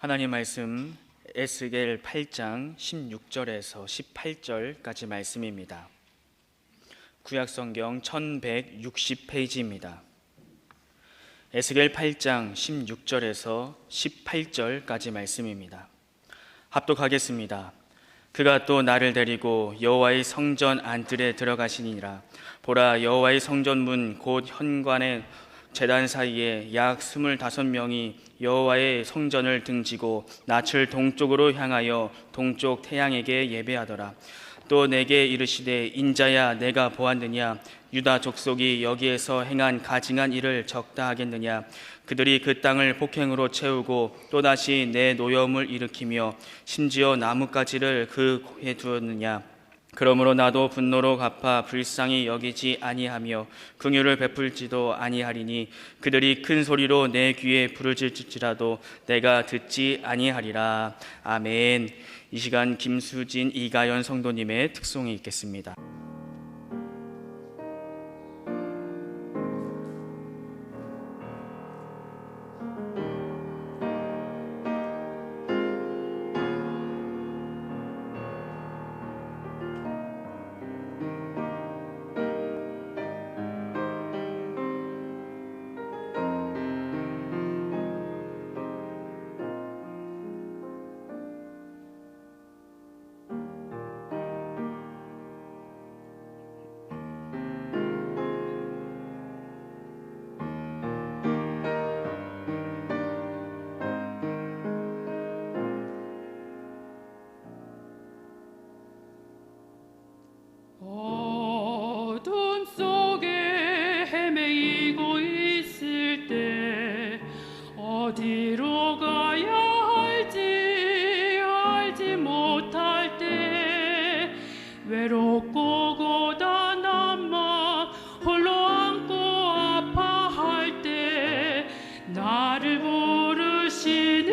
하나님 말씀 에스겔 8장 16절에서 18절까지 말씀입니다. 구약성경 1160페이지입니다. 에스겔 8장 16절에서 18절까지 말씀입니다. 합독하겠습니다. 그가 또 나를 데리고 여호와의 성전 안뜰에 들어가시니라. 보라, 여호와의 성전문 곧 현관의 제단 사이에 약 25명이 여호와의 성전을 등지고 낯을 동쪽으로 향하여 동쪽 태양에게 예배하더라. 또 내게 이르시되, 인자야, 내가 보았느냐? 유다 족속이 여기에서 행한 가증한 일을 적다 하겠느냐? 그들이 그 땅을 폭행으로 채우고 또다시 내 노염을 일으키며 심지어 나뭇가지를 그 코에 두었느냐? 그러므로 나도 분노로 갚아 불쌍히 여기지 아니하며 긍휼을 베풀지도 아니하리니 그들이 큰 소리로 내 귀에 부르짖을지라도 내가 듣지 아니하리라. 아멘. 이 시간 김수진, 이가연 성도님의 특송이 있겠습니다. 어둠 속에 헤매이고 있을 때 어디로 가야 할지 알지 못할 때 외롭고 고단한 맘 홀로 안고 아파할 때 나를 부르시는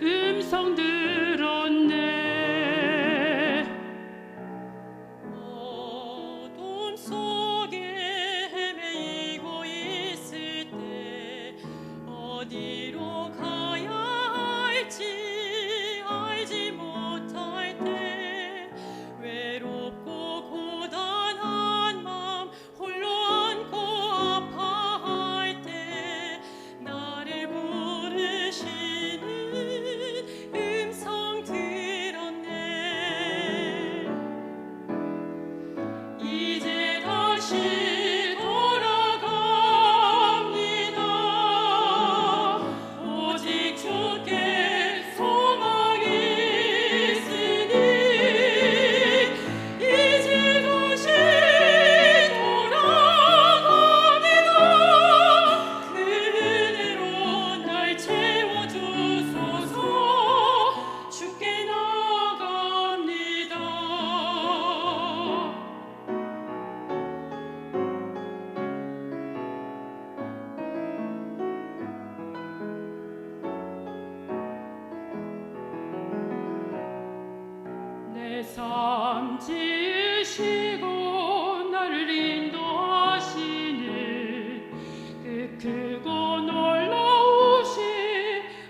음성 들었네. 어디로 가야 할지 알지 못할 때 외롭고 고단한 맘 홀로 안고 아파할 때 나를 부르시는 음성 들었네. 이제 다시 돌아갑니다. 오직 주께 소망이 있으니 이제 다시 돌아갑니다. 그 은혜로 날 채워주소서. 주께 나갑니다. 내 삶 지으시고 나를 인도하시는 그 크고 놀라우신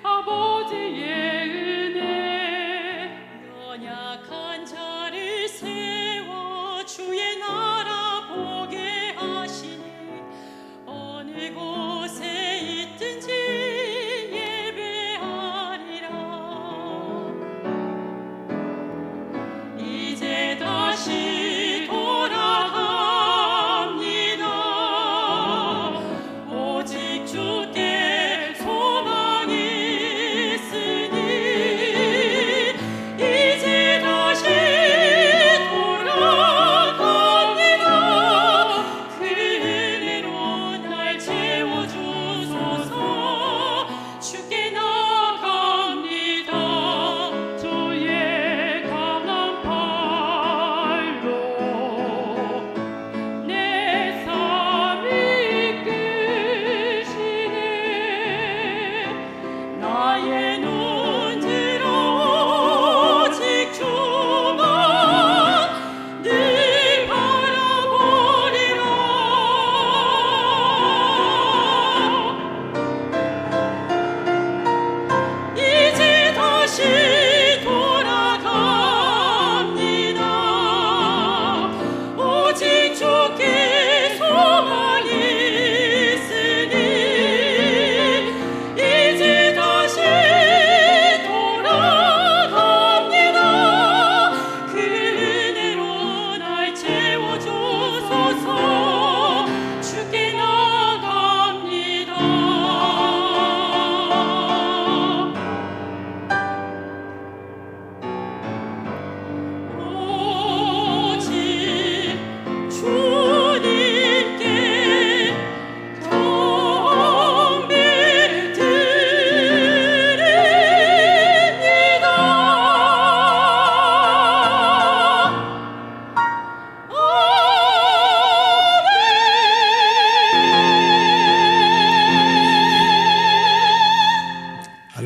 아버지의 은혜. 연약한 자를 세워 주의 나라 보게 하시니 어느 곳에 있든지 예배하리라. 이제 다시 돌아갑니다.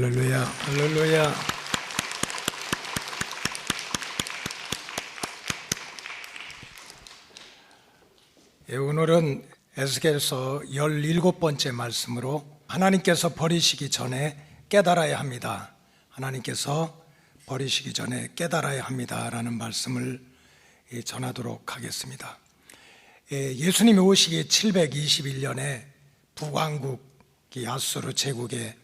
할렐루야, 할렐루야. 예, 오늘은 에스겔서 17번째 말씀으로 하나님께서 버리시기 전에 깨달아야 합니다. 하나님께서 버리시기 전에 깨달아야 합니다라는 말씀을 전하도록 하겠습니다. 예수님이 오시기 721년에 북왕국이 아수르 제국에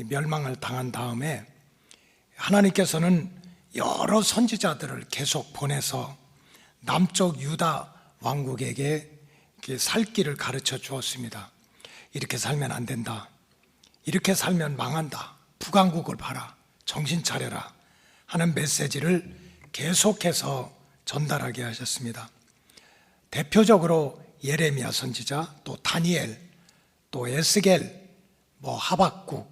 멸망을 당한 다음에 하나님께서는 여러 선지자들을 계속 보내서 남쪽 유다 왕국에게 살 길을 가르쳐 주었습니다. 이렇게 살면 안 된다. 이렇게 살면 망한다. 북왕국을 봐라. 정신 차려라. 하는 메시지를 계속해서 전달하게 하셨습니다. 대표적으로 예레미야 선지자, 또 다니엘, 또 에스겔, 하박국,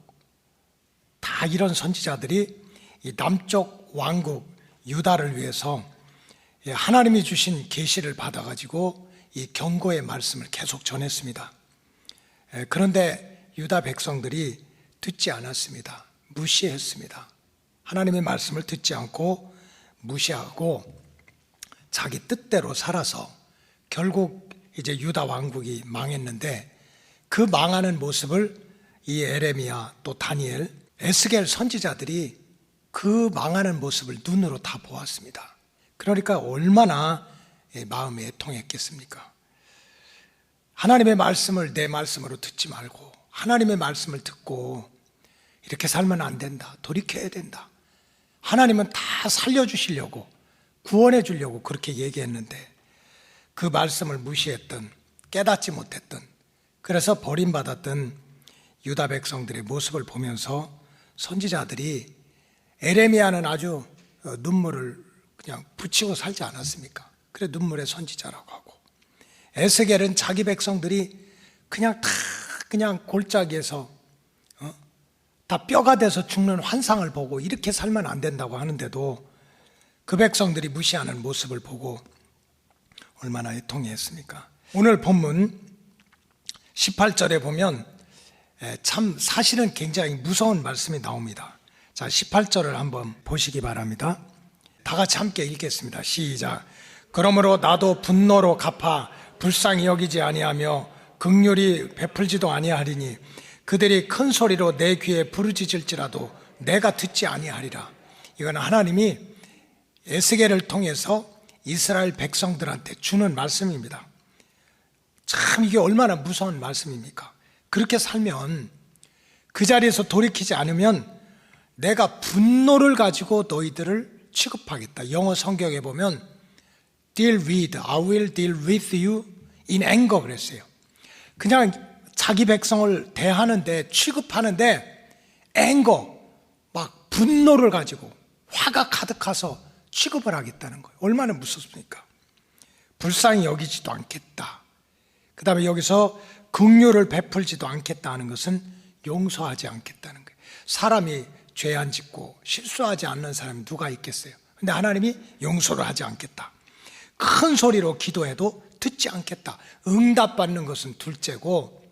다 이런 선지자들이 이 남쪽 왕국 유다를 위해서 하나님이 주신 계시를 받아가지고 이 경고의 말씀을 계속 전했습니다. 그런데 유다 백성들이 듣지 않았습니다. 무시했습니다. 하나님의 말씀을 듣지 않고 무시하고 자기 뜻대로 살아서 결국 이제 유다 왕국이 망했는데, 그 망하는 모습을 이 예레미야, 또 다니엘, 에스겔 선지자들이 그 망하는 모습을 눈으로 다 보았습니다. 그러니까 얼마나 마음이 애통했겠습니까? 하나님의 말씀을 내 말씀으로 듣지 말고 하나님의 말씀을 듣고 이렇게 살면 안 된다. 돌이켜야 된다. 하나님은 다 살려주시려고, 구원해 주려고 그렇게 얘기했는데 그 말씀을 무시했던, 깨닫지 못했던, 그래서 버림받았던 유다 백성들의 모습을 보면서 선지자들이, 에레미야는 아주 눈물을 그냥 붙이고 살지 않았습니까? 그래 눈물의 선지자라고 하고, 에스겔은 자기 백성들이 그냥 골짜기에서 다 뼈가 돼서 죽는 환상을 보고 이렇게 살면 안 된다고 하는데도 그 백성들이 무시하는 모습을 보고 얼마나 애통했습니까? 오늘 본문 18절에 보면 참 사실은 굉장히 무서운 말씀이 나옵니다. 자, 18절을 한번 보시기 바랍니다. 다 같이 함께 읽겠습니다. 시작. 그러므로 나도 분노로 갚아 불쌍히 여기지 아니하며 긍휼히 베풀지도 아니하리니 그들이 큰 소리로 내 귀에 부르짖을지라도 내가 듣지 아니하리라. 이건 하나님이 에스겔을 통해서 이스라엘 백성들한테 주는 말씀입니다. 참 이게 얼마나 무서운 말씀입니까? 그렇게 살면, 그 자리에서 돌이키지 않으면 내가 분노를 가지고 너희들을 취급하겠다. 영어 성경에 보면 deal with, I will deal with you in anger 그랬어요. 그냥 자기 백성을 대하는데, 취급하는데 anger, 막 분노를 가지고 화가 가득해서 취급을 하겠다는 거예요. 얼마나 무섭습니까? 불쌍히 여기지도 않겠다. 그 다음에 여기서 긍휼을 베풀지도 않겠다 하는 것은 용서하지 않겠다는 거예요. 사람이 죄 안 짓고 실수하지 않는 사람이 누가 있겠어요? 근데 하나님이 용서를 하지 않겠다. 큰 소리로 기도해도 듣지 않겠다. 응답받는 것은 둘째고,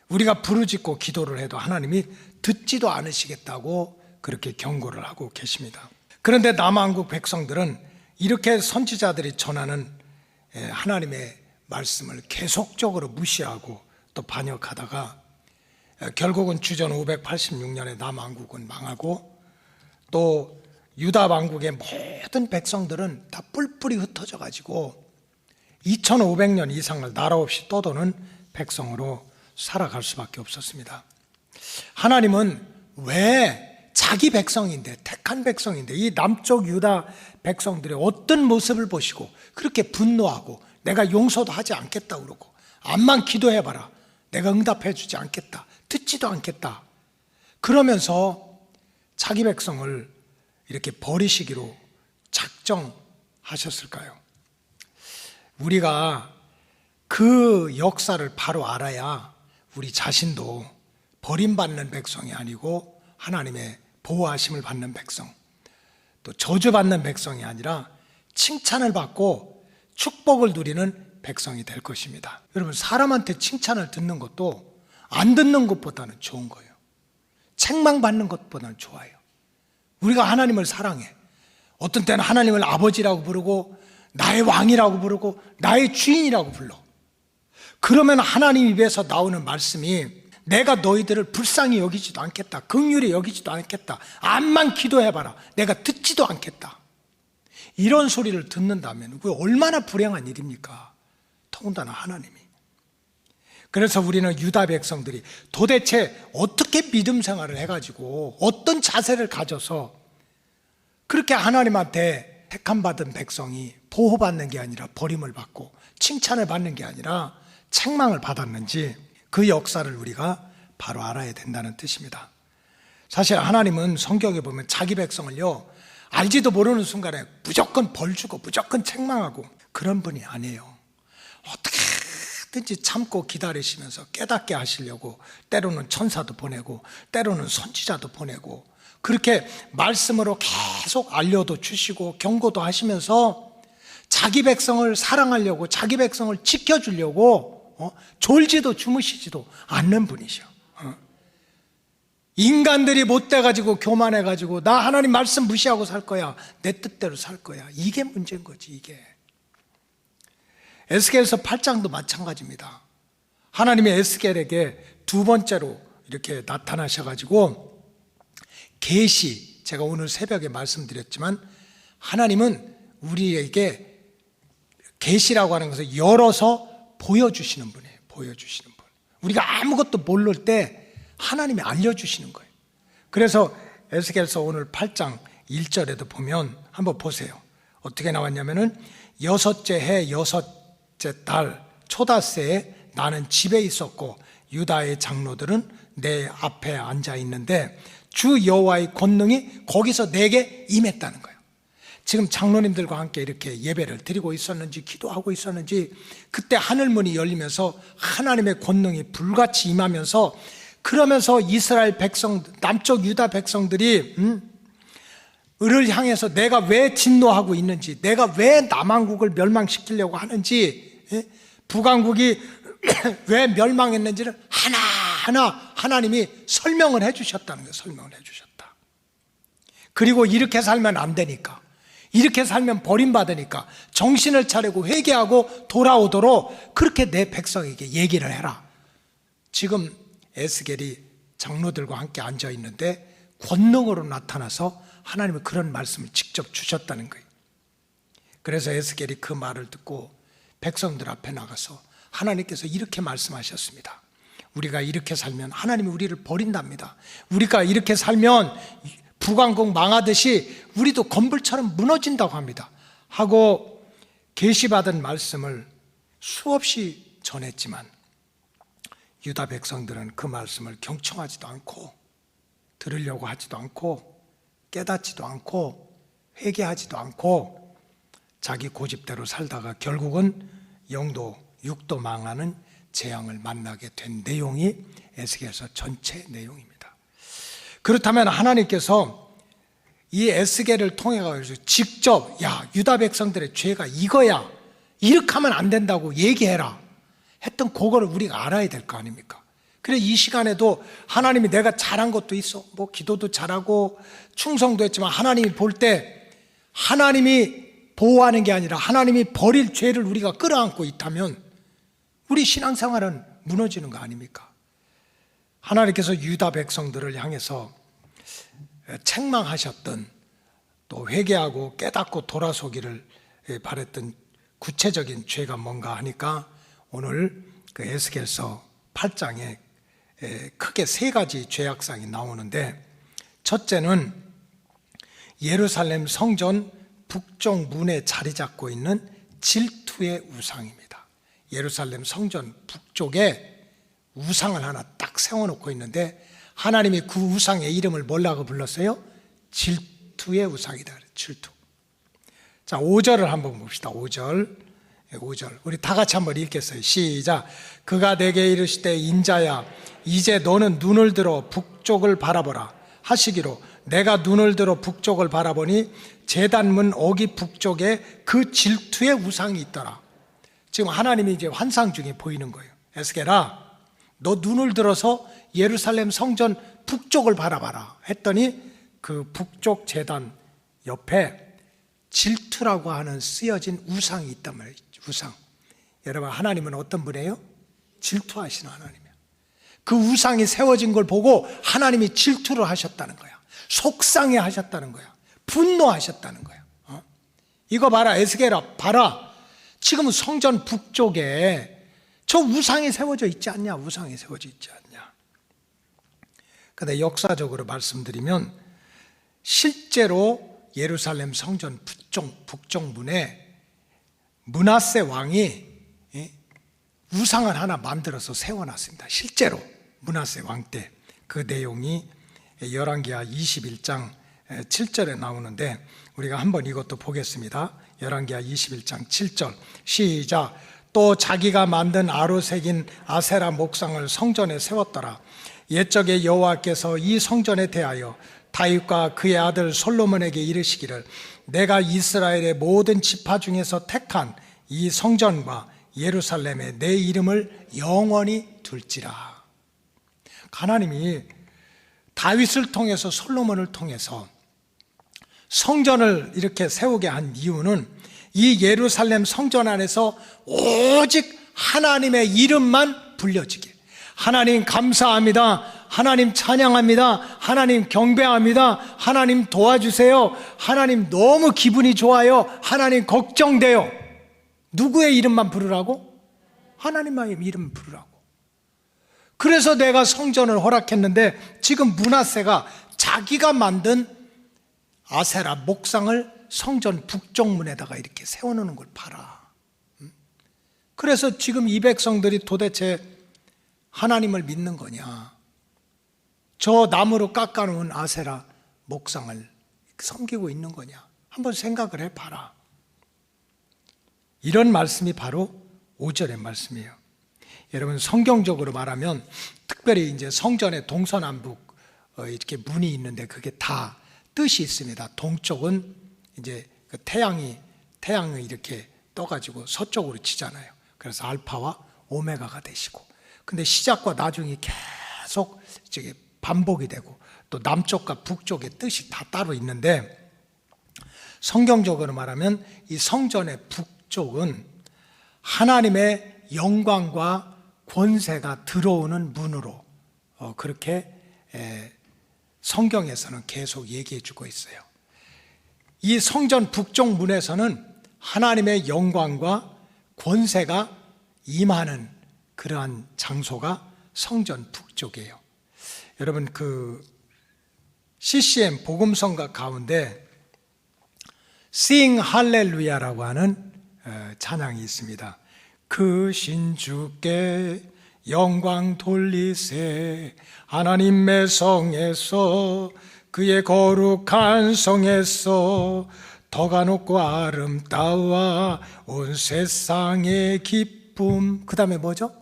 우리가 부르짖고 기도를 해도 하나님이 듣지도 않으시겠다고 그렇게 경고를 하고 계십니다. 그런데 남왕국 백성들은 이렇게 선지자들이 전하는 하나님의 말씀을 계속적으로 무시하고 또 반역하다가 결국은 주전 586년에 남왕국은 망하고, 또 유다 왕국의 모든 백성들은 다 뿔뿔이 흩어져 가지고 2500년 이상을 나라 없이 떠도는 백성으로 살아갈 수밖에 없었습니다. 하나님은 왜 자기 백성인데, 택한 백성인데, 이 남쪽 유다 백성들의 어떤 모습을 보시고 그렇게 분노하고 내가 용서도 하지 않겠다 그러고, 암만 기도해봐라 내가 응답해 주지 않겠다, 듣지도 않겠다, 그러면서 자기 백성을 이렇게 버리시기로 작정하셨을까요? 우리가 그 역사를 바로 알아야 우리 자신도 버림받는 백성이 아니고 하나님의 보호하심을 받는 백성, 또 저주받는 백성이 아니라 칭찬을 받고 축복을 누리는 백성이 될 것입니다. 여러분, 사람한테 칭찬을 듣는 것도 안 듣는 것보다는 좋은 거예요. 책망받는 것보다는 좋아요. 우리가 하나님을 사랑해. 어떤 때는 하나님을 아버지라고 부르고 나의 왕이라고 부르고 나의 주인이라고 불러. 그러면 하나님 입에서 나오는 말씀이 내가 너희들을 불쌍히 여기지도 않겠다. 긍휼히 여기지도 않겠다. 암만 기도해봐라. 내가 듣지도 않겠다. 이런 소리를 듣는다면 그게 얼마나 불행한 일입니까? 더군다나 하나님이. 그래서 우리는 유다 백성들이 도대체 어떻게 믿음 생활을 해가지고 어떤 자세를 가져서 그렇게 하나님한테 택함받은 백성이 보호받는 게 아니라 버림을 받고 칭찬을 받는 게 아니라 책망을 받았는지 그 역사를 우리가 바로 알아야 된다는 뜻입니다. 사실 하나님은 성경에 보면 자기 백성을요, 알지도 모르는 순간에 무조건 벌 주고 무조건 책망하고 그런 분이 아니에요. 어떻게든지 참고 기다리시면서 깨닫게 하시려고 때로는 천사도 보내고 때로는 선지자도 보내고 그렇게 말씀으로 계속 알려도 주시고 경고도 하시면서 자기 백성을 사랑하려고 자기 백성을 지켜주려고 졸지도 주무시지도 않는 분이셔. 인간들이 못돼가지고 교만해가지고 나 하나님 말씀 무시하고 살 거야, 내 뜻대로 살 거야, 이게 문제인 거지. 이게 에스겔서 8장도 마찬가지입니다. 하나님이 에스겔에게 두 번째로 이렇게 나타나셔가지고 계시, 제가 오늘 새벽에 말씀드렸지만 하나님은 우리에게 계시라고 하는 것을 열어서 보여주시는 분이에요. 보여주시는 분. 우리가 아무것도 모를 때 하나님이 알려주시는 거예요. 그래서 에스겔서 오늘 8장 1절에도 보면 한번 보세요. 어떻게 나왔냐면은 여섯째 해 여섯째 달 초닷새에 나는 집에 있었고 유다의 장로들은 내 앞에 앉아 있는데 주 여호와의 권능이 거기서 내게 임했다는 거예요. 지금 장로님들과 함께 이렇게 예배를 드리고 있었는지 기도하고 있었는지 그때 하늘문이 열리면서 하나님의 권능이 불같이 임하면서 그러면서 이스라엘 백성, 남쪽 유다 백성들이 을을 향해서 내가 왜 진노하고 있는지, 내가 왜 남왕국을 멸망시키려고 하는지, 북왕국이 왜 멸망했는지를 하나하나 하나님이 설명을 해주셨다는 거예요. 설명을 해주셨다. 그리고 이렇게 살면 안 되니까, 이렇게 살면 버림받으니까 정신을 차리고 회개하고 돌아오도록 그렇게 내 백성에게 얘기를 해라. 지금 에스겔이 장로들과 함께 앉아 있는데 권능으로 나타나서 하나님은 그런 말씀을 직접 주셨다는 거예요. 그래서 에스겔이 그 말을 듣고 백성들 앞에 나가서 하나님께서 이렇게 말씀하셨습니다. 우리가 이렇게 살면 하나님이 우리를 버린답니다. 우리가 이렇게 살면 북왕국 망하듯이 우리도 건불처럼 무너진다고 합니다. 하고 계시받은 말씀을 수없이 전했지만 유다 백성들은 그 말씀을 경청하지도 않고 들으려고 하지도 않고 깨닫지도 않고 회개하지도 않고 자기 고집대로 살다가 결국은 영도 육도 망하는 재앙을 만나게 된 내용이 에스겔서 전체 내용입니다. 그렇다면 하나님께서 이 에스겔을 통해 가지고 직접 야 유다 백성들의 죄가 이거야, 이렇게 하면 안 된다고 얘기해라 했던 그거를 우리가 알아야 될 거 아닙니까? 그래 이 시간에도 하나님이 내가 잘한 것도 있어, 뭐 기도도 잘하고 충성도 했지만 하나님이 볼 때 하나님이 보호하는 게 아니라 하나님이 버릴 죄를 우리가 끌어안고 있다면 우리 신앙생활은 무너지는 거 아닙니까? 하나님께서 유다 백성들을 향해서 책망하셨던, 또 회개하고 깨닫고 돌아서기를 바랬던 구체적인 죄가 뭔가 하니까 오늘 그 에스겔서 8장에 크게 세 가지 죄악상이 나오는데, 첫째는 예루살렘 성전 북쪽 문에 자리 잡고 있는 질투의 우상입니다. 예루살렘 성전 북쪽에 우상을 하나 딱 세워놓고 있는데 하나님이 그 우상의 이름을 뭐라고 불렀어요? 질투의 우상이다. 질투. 자, 5절을 한번 봅시다. 5절. 우리 다 같이 한번 읽겠어요. 시작. 그가 내게 이르시되 인자야 이제 너는 눈을 들어 북쪽을 바라보라 하시기로 내가 눈을 들어 북쪽을 바라보니 제단문 어기 북쪽에 그 질투의 우상이 있더라. 지금 하나님이 이제 환상 중에 보이는 거예요. 에스겔아, 너 눈을 들어서 예루살렘 성전 북쪽을 바라봐라 했더니 그 북쪽 제단 옆에 질투라고 하는 쓰여진 우상이 있단 말이에요. 우상. 여러분, 하나님은 어떤 분이에요? 질투하시는 하나님이에요. 그 우상이 세워진 걸 보고 하나님이 질투를 하셨다는 거야. 속상해 하셨다는 거야. 분노하셨다는 거야. 이거 봐라, 에스겔아, 봐라. 지금 성전 북쪽에 저 우상이 세워져 있지 않냐? 우상이 세워져 있지 않냐? 근데 역사적으로 말씀드리면 실제로 예루살렘 성전 북쪽 문에 므낫세 왕이 우상을 하나 만들어서 세워놨습니다. 실제로 므낫세 왕 때 그 내용이 열왕기하 21장 7절에 나오는데 우리가 한번 이것도 보겠습니다. 열왕기하 21장 7절 시작. 또 자기가 만든 아로 새긴 아세라 목상을 성전에 세웠더라. 옛적에 여호와께서 이 성전에 대하여 다윗과 그의 아들 솔로몬에게 이르시기를 내가 이스라엘의 모든 지파 중에서 택한 이 성전과 예루살렘에 내 이름을 영원히 둘지라. 하나님이 다윗을 통해서 솔로몬을 통해서 성전을 이렇게 세우게 한 이유는 이 예루살렘 성전 안에서 오직 하나님의 이름만 불려지게, 하나님 감사합니다, 하나님 찬양합니다, 하나님 경배합니다, 하나님 도와주세요, 하나님 너무 기분이 좋아요, 하나님 걱정돼요. 누구의 이름만 부르라고? 하나님의 이름 부르라고. 그래서 내가 성전을 허락했는데 지금 므낫세가 자기가 만든 아세라 목상을 성전 북쪽문에다가 이렇게 세워놓는 걸 봐라. 그래서 지금 이 백성들이 도대체 하나님을 믿는 거냐? 저 나무로 깎아놓은 아세라 목상을 섬기고 있는 거냐? 한번 생각을 해봐라. 이런 말씀이 바로 5절의 말씀이에요. 여러분, 성경적으로 말하면 특별히 이제 성전의 동서남북 이렇게 문이 있는데 그게 다 뜻이 있습니다. 동쪽은 이제 그 태양이 이렇게 떠가지고 서쪽으로 치잖아요. 그래서 알파와 오메가가 되시고, 근데 시작과 나중이 계속 이제 반복이 되고 또 남쪽과 북쪽의 뜻이 다 따로 있는데 성경적으로 말하면 이 성전의 북쪽은 하나님의 영광과 권세가 들어오는 문으로 그렇게 성경에서는 계속 얘기해 주고 있어요. 이 성전 북쪽 문에서는 하나님의 영광과 권세가 임하는 그러한 장소가 성전 북쪽이에요. 여러분, 그 CCM 복음성가 가운데 Sing 할렐루야라고 하는 찬양이 있습니다. 그 신주께 영광 돌리세, 하나님의 성에서 그의 거룩한 성에서 터가 높고 아름다워 온 세상의 기쁨. 그 다음에 뭐죠?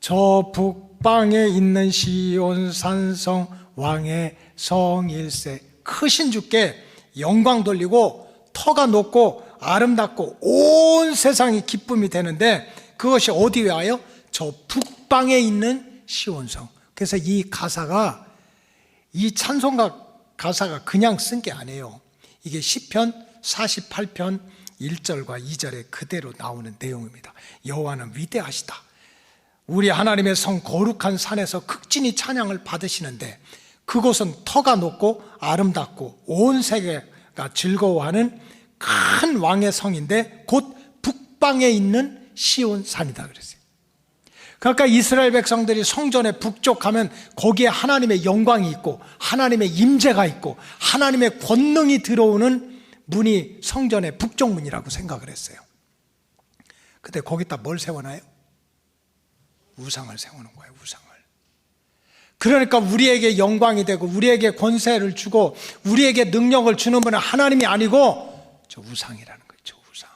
저 북방에 있는 시온 산성 왕의 성일세. 크신 주께 영광 돌리고 터가 높고 아름답고 온 세상이 기쁨이 되는데 그것이 어디 와요? 저 북방에 있는 시온성. 그래서 이 가사가, 이 찬송가 가사가 그냥 쓴 게 아니에요. 이게 시편 48편 1절과 2절에 그대로 나오는 내용입니다. 여호와는 위대하시다. 우리 하나님의 성 거룩한 산에서 극진히 찬양을 받으시는데 그곳은 터가 높고 아름답고 온 세계가 즐거워하는 큰 왕의 성인데 곧 북방에 있는 시온 산이다 그랬어요. 그러니까 이스라엘 백성들이 성전의 북쪽 가면 거기에 하나님의 영광이 있고 하나님의 임재가 있고 하나님의 권능이 들어오는 문이 성전의 북쪽 문이라고 생각을 했어요. 근데 거기다 뭘 세워놔요? 우상을 세우는 거예요. 우상을. 그러니까 우리에게 영광이 되고 우리에게 권세를 주고 우리에게 능력을 주는 분은 하나님이 아니고 저 우상이라는 거예요. 저 우상.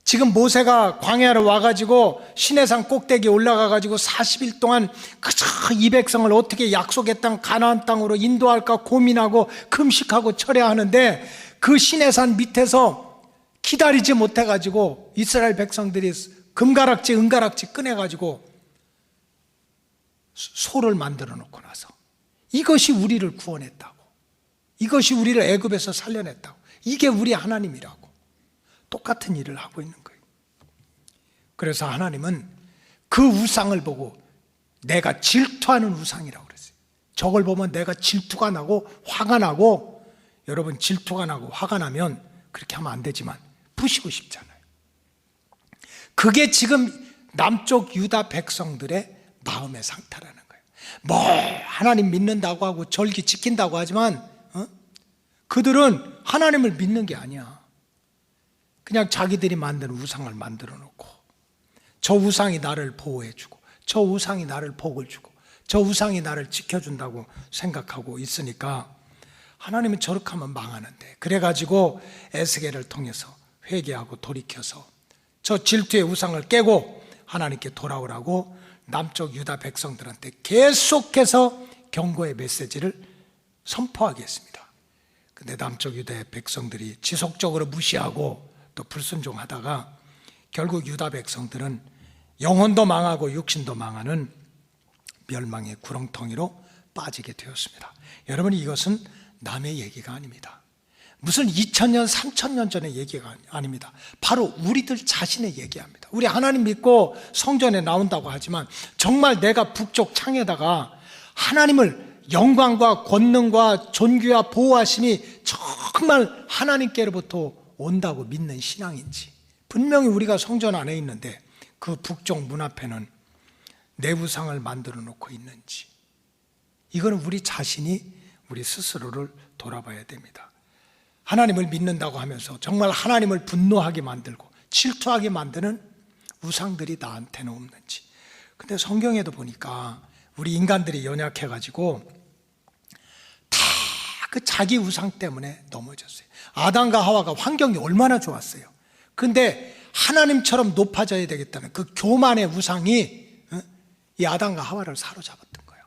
지금 모세가 광야로 와가지고 시내산 꼭대기에 올라가가지고 40일 동안 그저 이 백성을 어떻게 약속의 땅 가나안 땅으로 인도할까 고민하고 금식하고 철야하는데 그 시내산 밑에서 기다리지 못해가지고 이스라엘 백성들이 금가락지 은가락지 꺼내가지고 소를 만들어 놓고 나서 이것이 우리를 구원했다고. 이것이 우리를 애굽에서 살려냈다고. 이게 우리 하나님이라고. 똑같은 일을 하고 있는 거예요. 그래서 하나님은 그 우상을 보고 내가 질투하는 우상이라고 그랬어요. 저걸 보면 내가 질투가 나고 화가 나고, 여러분 질투가 나고 화가 나면 그렇게 하면 안 되지만 부시고 싶잖아요. 그게 지금 남쪽 유다 백성들의 마음의 상태라는 거예요. 뭐 하나님 믿는다고 하고 절기 지킨다고 하지만 그들은 하나님을 믿는 게 아니야. 그냥 자기들이 만든 우상을 만들어 놓고, 저 우상이 나를 보호해 주고, 저 우상이 나를 복을 주고, 저 우상이 나를 지켜준다고 생각하고 있으니까 하나님은 저렇게 하면 망하는데, 그래가지고 에스겔을 통해서 회개하고 돌이켜서 저 질투의 우상을 깨고 하나님께 돌아오라고 남쪽 유다 백성들한테 계속해서 경고의 메시지를 선포하게 했습니다. 근데 남쪽 유다의 백성들이 지속적으로 무시하고 또 불순종하다가 결국 유다 백성들은 영혼도 망하고 육신도 망하는 멸망의 구렁텅이로 빠지게 되었습니다. 여러분, 이것은 남의 얘기가 아닙니다. 무슨 2000년, 3000년 전의 얘기가 아닙니다. 바로 우리들 자신의 얘기합니다. 우리 하나님 믿고 성전에 나온다고 하지만 정말 내가 북쪽 창에다가 하나님을 영광과 권능과 존귀와 보호하심이 정말 하나님께로부터 온다고 믿는 신앙인지, 분명히 우리가 성전 안에 있는데 그 북쪽 문 앞에는 내 우상을 만들어 놓고 있는지, 이거는 우리 자신이 우리 스스로를 돌아봐야 됩니다. 하나님을 믿는다고 하면서 정말 하나님을 분노하게 만들고 질투하게 만드는 우상들이 나한테는 없는지. 근데 성경에도 보니까 우리 인간들이 연약해가지고 다 그 자기 우상 때문에 넘어졌어요. 아담과 하와가 환경이 얼마나 좋았어요. 근데 하나님처럼 높아져야 되겠다는 그 교만의 우상이 이 아담과 하와를 사로잡았던 거예요.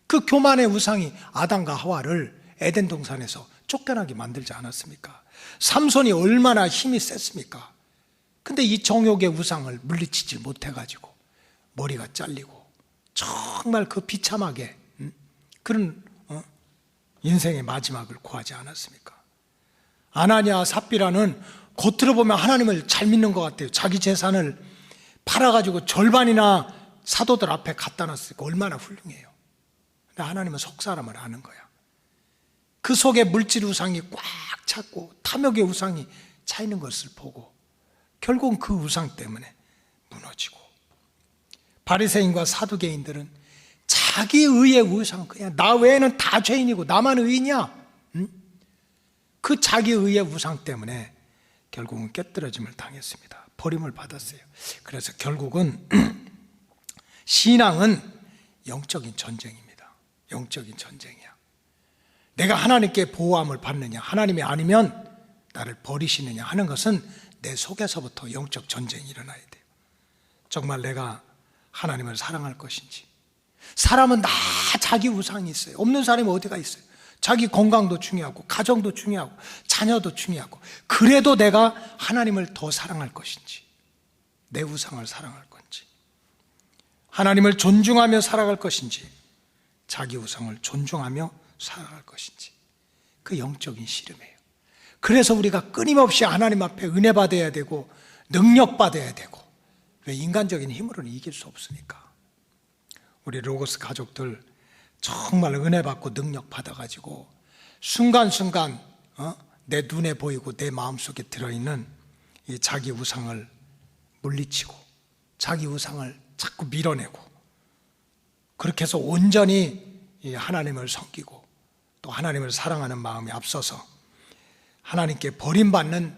그 교만의 우상이 아담과 하와를 에덴 동산에서 쫓겨나게 만들지 않았습니까? 삼손이 얼마나 힘이 셌습니까? 근데 이 정욕의 우상을 물리치지 못해가지고 머리가 잘리고 정말 그 비참하게 그런 인생의 마지막을 고하지 않았습니까? 아나니아 삽비라는 겉으로 보면 하나님을 잘 믿는 것 같아요. 자기 재산을 팔아가지고 절반이나 사도들 앞에 갖다 놨으니까 얼마나 훌륭해요. 근데 하나님은 속 사람을 아는 거야. 그 속에 물질 우상이 꽉 찼고 탐욕의 우상이 차 있는 것을 보고 결국은 그 우상 때문에 무너지고, 바리새인과 사두개인들은 자기 의의 우상, 그냥 나 외에는 다 죄인이고 나만 의인이야, 그 자기 의의 우상 때문에 결국은 깨뜨려짐을 당했습니다. 버림을 받았어요. 그래서 결국은 신앙은 영적인 전쟁입니다. 영적인 전쟁이야. 내가 하나님께 보호함을 받느냐, 하나님이 아니면 나를 버리시느냐 하는 것은 내 속에서부터 영적 전쟁이 일어나야 돼요. 정말 내가 하나님을 사랑할 것인지. 사람은 다 자기 우상이 있어요. 없는 사람이 어디가 있어요. 자기 건강도 중요하고 가정도 중요하고 자녀도 중요하고, 그래도 내가 하나님을 더 사랑할 것인지, 내 우상을 사랑할 건지, 하나님을 존중하며 살아갈 것인지, 자기 우상을 존중하며 살아갈 것인지, 그 영적인 씨름이에요. 그래서 우리가 끊임없이 하나님 앞에 은혜 받아야 되고 능력 받아야 되고, 왜 인간적인 힘으로는 이길 수 없으니까. 우리 로고스 가족들 정말 은혜 받고 능력 받아가지고 순간순간 내 눈에 보이고 내 마음속에 들어있는 이 자기 우상을 물리치고 자기 우상을 자꾸 밀어내고, 그렇게 해서 온전히 이 하나님을 섬기고 또 하나님을 사랑하는 마음이 앞서서 하나님께 버림받는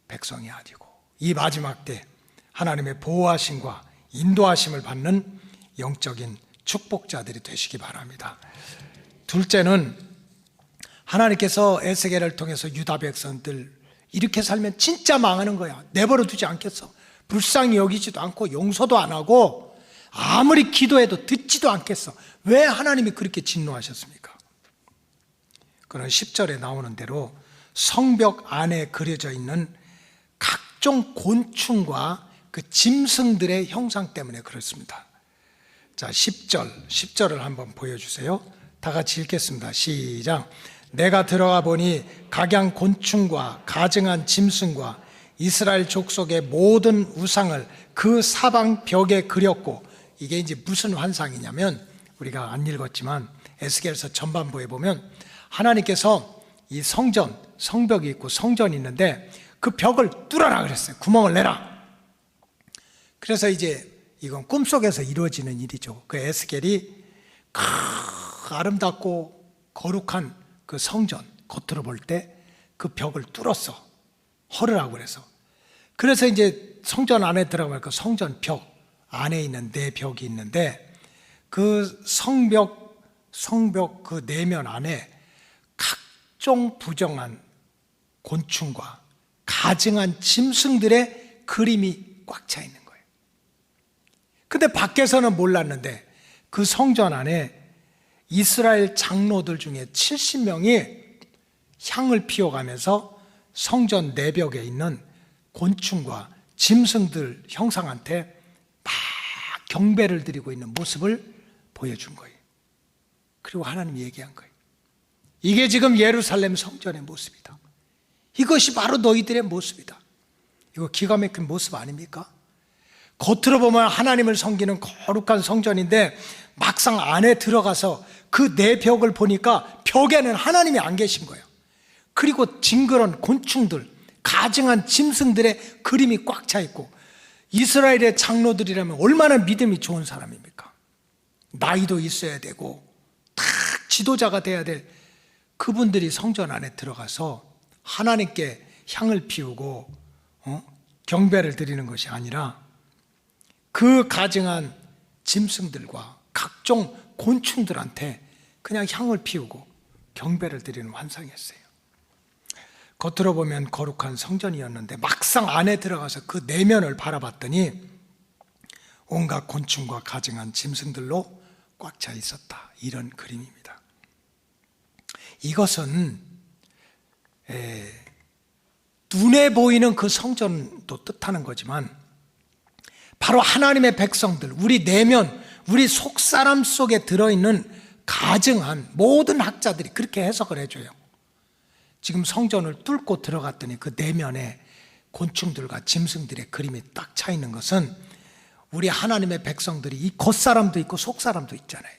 백성이 아니고 이 마지막 때 하나님의 보호하심과 인도하심을 받는 영적인 축복자들이 되시기 바랍니다. 둘째는, 하나님께서 에스겔을 통해서 유다 백성들 이렇게 살면 진짜 망하는 거야, 내버려 두지 않겠어, 불쌍히 여기지도 않고 용서도 안 하고 아무리 기도해도 듣지도 않겠어. 왜 하나님이 그렇게 진노하셨습니까? 그런 10절에 나오는 대로 성벽 안에 그려져 있는 각종 곤충과 그 짐승들의 형상 때문에 그렇습니다. 자, 10절을 한번 보여주세요. 다 같이 읽겠습니다. 시작. 내가 들어가 보니 각양 곤충과 가증한 짐승과 이스라엘 족속의 모든 우상을 그 사방 벽에 그렸고, 이게 이제 무슨 환상이냐면, 우리가 안 읽었지만 에스겔서 전반부에 보면 하나님께서 이 성전, 성벽이 있고 성전이 있는데 그 벽을 뚫어라 그랬어요. 구멍을 내라. 그래서 이제 이건 꿈속에서 이루어지는 일이죠. 그 에스겔이 아름답고 거룩한 그 성전 겉으로 볼 때 그 벽을 뚫었어. 헐으라고 그래서. 그래서 이제 성전 안에 들어가면 그 성전 벽 안에 있는 네 벽이 있는데, 그 성벽 그 내면 안에 각종 부정한 곤충과 가증한 짐승들의 그림이 꽉 차 있는 거예요. 근데 밖에서는 몰랐는데 그 성전 안에 이스라엘 장로들 중에 70명이 향을 피워가면서 성전 내벽에 있는 곤충과 짐승들 형상한테 막 경배를 드리고 있는 모습을 보여준 거예요. 그리고 하나님이 얘기한 거예요. 이게 지금 예루살렘 성전의 모습이다. 이것이 바로 너희들의 모습이다. 이거 기가 막힌 모습 아닙니까? 겉으로 보면 하나님을 섬기는 거룩한 성전인데 막상 안에 들어가서 그 내 벽을 보니까 벽에는 하나님이 안 계신 거예요. 그리고 징그러운 곤충들, 가증한 짐승들의 그림이 꽉 차 있고, 이스라엘의 장로들이라면 얼마나 믿음이 좋은 사람입니까? 나이도 있어야 되고 딱 지도자가 돼야 될 그분들이 성전 안에 들어가서 하나님께 향을 피우고 경배를 드리는 것이 아니라 그 가증한 짐승들과 각종 곤충들한테 그냥 향을 피우고 경배를 드리는 환상이었어요. 겉으로 보면 거룩한 성전이었는데 막상 안에 들어가서 그 내면을 바라봤더니 온갖 곤충과 가증한 짐승들로 꽉 차 있었다. 이런 그림입니다. 이것은 눈에 보이는 그 성전도 뜻하는 거지만 바로 하나님의 백성들, 우리 내면, 우리 속사람 속에 들어있는 가증한 모든 학자들이 그렇게 해석을 해줘요. 지금 성전을 뚫고 들어갔더니 그 내면에 곤충들과 짐승들의 그림이 딱 차 있는 것은 우리 하나님의 백성들이 이 겉사람도 있고 속사람도 있잖아요.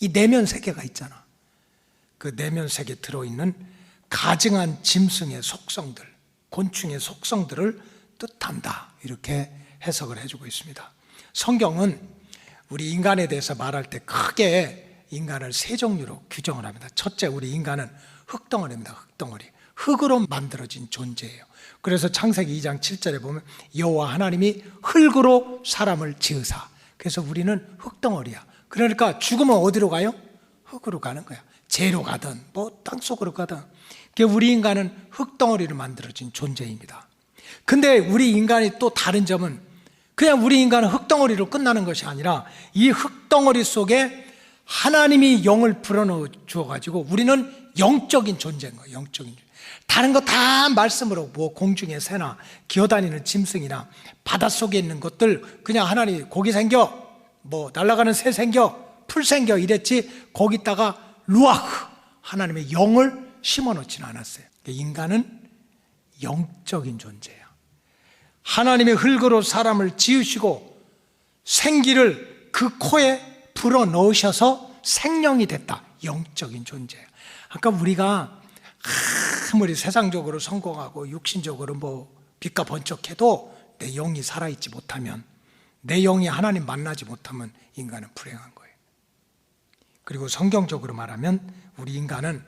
이 내면 세계가 있잖아. 그 내면 세계에 들어있는 가증한 짐승의 속성들, 곤충의 속성들을 뜻한다. 이렇게 해석을 해주고 있습니다. 성경은 우리 인간에 대해서 말할 때 크게 인간을 세 종류로 규정을 합니다. 첫째, 우리 인간은 흙덩어리입니다. 흙덩어리. 흙으로 만들어진 존재예요. 그래서 창세기 2장 7절에 보면 여호와 하나님이 흙으로 사람을 지으사. 그래서 우리는 흙덩어리야. 그러니까 죽으면 어디로 가요? 흙으로 가는 거야. 재로 가든 뭐 땅속으로 가든. 우리 인간은 흙덩어리로 만들어진 존재입니다. 근데 우리 인간이 또 다른 점은 그냥 우리 인간은 흙덩어리로 끝나는 것이 아니라 이 흙덩어리 속에 하나님이 영을 불어넣어 주어가지고 우리는 영적인 존재인 거예요. 영적인 존재. 다른 거 다 말씀으로 뭐 공중의 새나 기어다니는 짐승이나 바닷속에 있는 것들 그냥 하나님이 고기 생겨, 뭐 날아가는 새 생겨, 풀 생겨 이랬지 거기다가 루아흐 하나님의 영을 심어놓지는 않았어요. 인간은 영적인 존재야. 하나님의 흙으로 사람을 지으시고 생기를 그 코에 불어넣으셔서 생명이 됐다. 영적인 존재야. 아까 우리가 아무리 세상적으로 성공하고 육신적으로 뭐 빛과 번쩍해도 내 영이 살아있지 못하면, 내 영이 하나님 만나지 못하면 인간은 불행한 거예요. 그리고 성경적으로 말하면 우리 인간은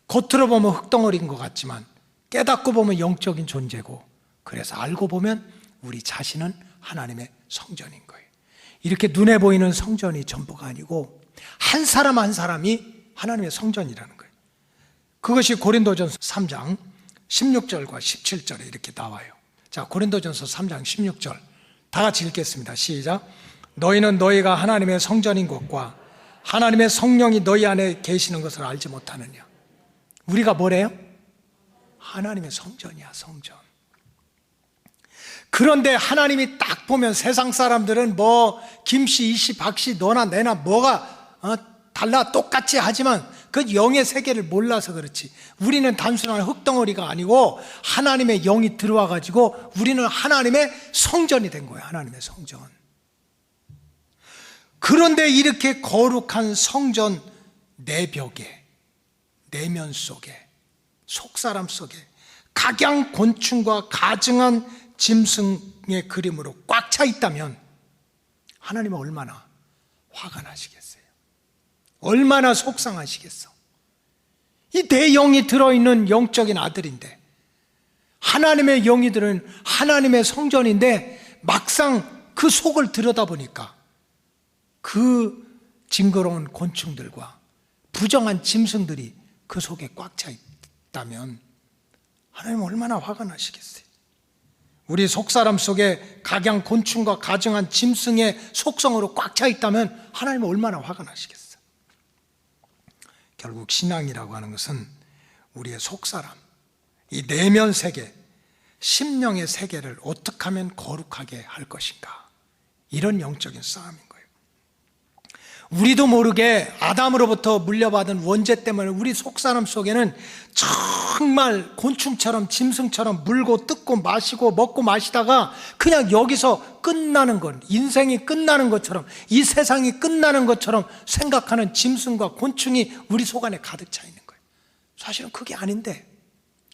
겉으로 보면 흙덩어리인 것 같지만 깨닫고 보면 영적인 존재고, 그래서 알고 보면 우리 자신은 하나님의 성전인 거예요. 이렇게 눈에 보이는 성전이 전부가 아니고 한 사람 한 사람이 하나님의 성전이라는 거예요. 그것이 고린도전서 3장 16절과 17절에 이렇게 나와요. 자, 고린도전서 3장 16절 다 같이 읽겠습니다. 시작. 너희는 너희가 하나님의 성전인 것과 하나님의 성령이 너희 안에 계시는 것을 알지 못하느냐. 우리가 뭐래요? 하나님의 성전이야, 성전. 그런데 하나님이 딱 보면 세상 사람들은 뭐 김씨, 이씨, 박씨, 너나 내나 뭐가 달라 똑같이 하지만 그 영의 세계를 몰라서 그렇지. 우리는 단순한 흙덩어리가 아니고 하나님의 영이 들어와 가지고 우리는 하나님의 성전이 된 거예요. 하나님의 성전. 그런데 이렇게 거룩한 성전 내벽에, 내면 속에, 속사람 속에 각양 곤충과 가증한 짐승의 그림으로 꽉 차 있다면 하나님은 얼마나 화가 나시겠어요? 얼마나 속상하시겠어? 이 내 영이 들어있는 영적인 아들인데, 하나님의 영이 들은 하나님의 성전인데 막상 그 속을 들여다보니까 그 징그러운 곤충들과 부정한 짐승들이 그 속에 꽉 차 있다면 하나님은 얼마나 화가 나시겠어요? 우리 속사람 속에 각양 곤충과 가증한 짐승의 속성으로 꽉 차 있다면 하나님은 얼마나 화가 나시겠어요? 결국 신앙이라고 하는 것은 우리의 속사람, 이 내면 세계, 심령의 세계를 어떻게 하면 거룩하게 할 것인가, 이런 영적인 싸움인 거예요. 우리도 모르게 아담으로부터 물려받은 원죄 때문에 우리 속사람 속에는 정말 곤충처럼 짐승처럼 물고 뜯고 마시고 먹고 마시다가 그냥 여기서 끝나는 건, 인생이 끝나는 것처럼, 이 세상이 끝나는 것처럼 생각하는 짐승과 곤충이 우리 속 안에 가득 차 있는 거예요. 사실은 그게 아닌데,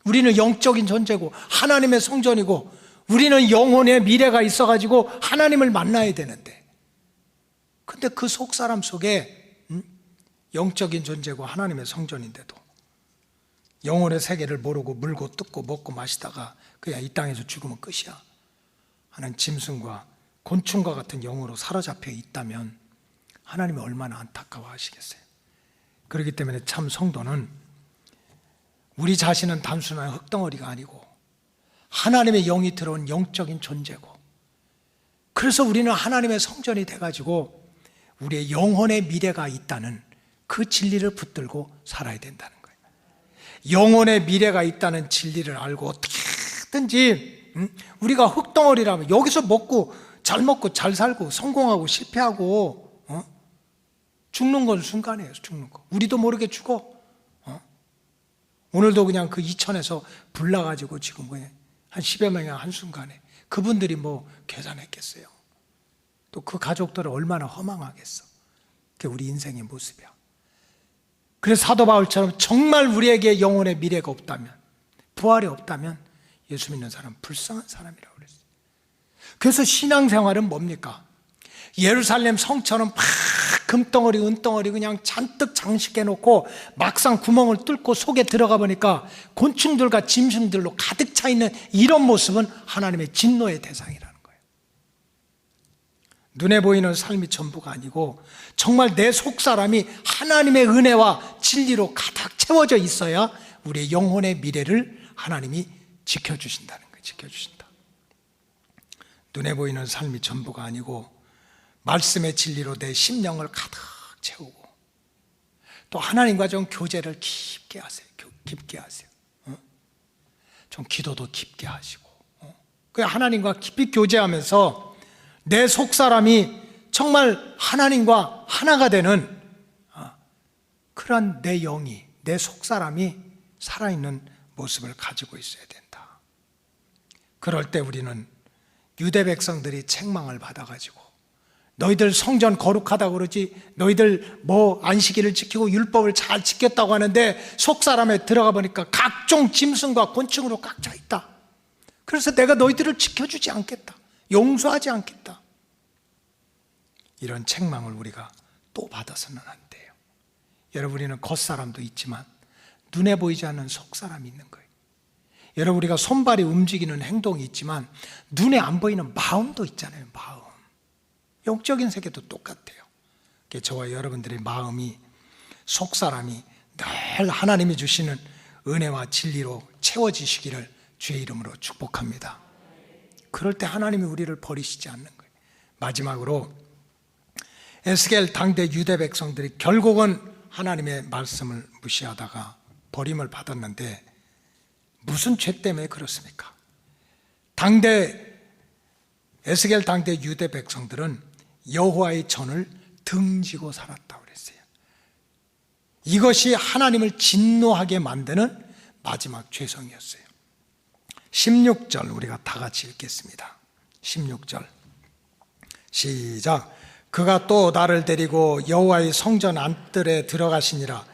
우리는 영적인 존재고 하나님의 성전이고 우리는 영혼의 미래가 있어가지고 하나님을 만나야 되는데, 근데 그 속사람 속에 영적인 존재고 하나님의 성전인데도 영혼의 세계를 모르고 물고 뜯고 먹고 마시다가 그냥 이 땅에서 죽으면 끝이야 하는 짐승과 곤충과 같은 영으로 사로잡혀 있다면 하나님이 얼마나 안타까워하시겠어요? 그렇기 때문에 참 성도는 우리 자신은 단순한 흙덩어리가 아니고 하나님의 영이 들어온 영적인 존재고, 그래서 우리는 하나님의 성전이 돼가지고 우리의 영혼의 미래가 있다는 그 진리를 붙들고 살아야 된다는 거예요. 영혼의 미래가 있다는 진리를 알고 어떻게든지 우리가 흙덩어리라면 여기서 먹고 잘 살고 성공하고 실패하고 죽는 건 순간이에요. 죽는 거 우리도 모르게 죽어. 오늘도 그냥 그 이천에서 불 나가지고 지금 그냥 한 10여 명이 한순간에, 그분들이 뭐 계산했겠어요? 또 그 가족들은 얼마나 허망하겠어. 그게 우리 인생의 모습이야. 그래서 사도 바울처럼 정말 우리에게 영혼의 미래가 없다면, 부활이 없다면 예수 믿는 사람은 불쌍한 사람이라고 그랬어요. 그래서 신앙생활은 뭡니까? 예루살렘 성처럼 막 금덩어리 은덩어리 그냥 잔뜩 장식해놓고 막상 구멍을 뚫고 속에 들어가 보니까 곤충들과 짐승들로 가득 차 있는 이런 모습은 하나님의 진노의 대상이라는 거예요. 눈에 보이는 삶이 전부가 아니고 정말 내 속사람이 하나님의 은혜와 진리로 가득 채워져 있어야 우리의 영혼의 미래를 하나님이 지켜주신다는 거예요. 지켜주신다. 눈에 보이는 삶이 전부가 아니고 말씀의 진리로 내 심령을 가득 채우고 또 하나님과 좀 교제를 깊게 하세요. 깊게 하세요. 좀 기도도 깊게 하시고 그 하나님과 깊이 교제하면서 내 속사람이 정말 하나님과 하나가 되는 그런 내 영이, 내 속사람이 살아있는 모습을 가지고 있어야 된다. 그럴 때 우리는 유대 백성들이 책망을 받아가지고 너희들 성전 거룩하다고 그러지, 너희들 뭐 안식일을 지키고 율법을 잘 지켰다고 하는데 속사람에 들어가 보니까 각종 짐승과 곤충으로 꽉 차 있다. 그래서 내가 너희들을 지켜주지 않겠다, 용서하지 않겠다. 이런 책망을 우리가 또 받아서는 안 돼요. 여러분, 우리는 겉사람도 있지만 눈에 보이지 않는 속사람이 있는 거예요. 여러분, 우리가 손발이 움직이는 행동이 있지만 눈에 안 보이는 마음도 있잖아요. 마음. 영적인 세계도 똑같아요. 저와 여러분들의 마음이, 속사람이 늘 하나님이 주시는 은혜와 진리로 채워지시기를 주의 이름으로 축복합니다. 그럴 때 하나님이 우리를 버리시지 않는 거예요. 마지막으로 에스겔 당대 유대 백성들이 결국은 하나님의 말씀을 무시하다가 버림을 받았는데 무슨 죄 때문에 그렇습니까? 에스겔 당대 유대 백성들은 여호와의 전을 등지고 살았다고 그랬어요. 이것이 하나님을 진노하게 만드는 마지막 죄성이었어요. 16절 우리가 다 같이 읽겠습니다. 16절 시작. 그가 또 나를 데리고 여호와의 성전 안뜰에 들어가시니라.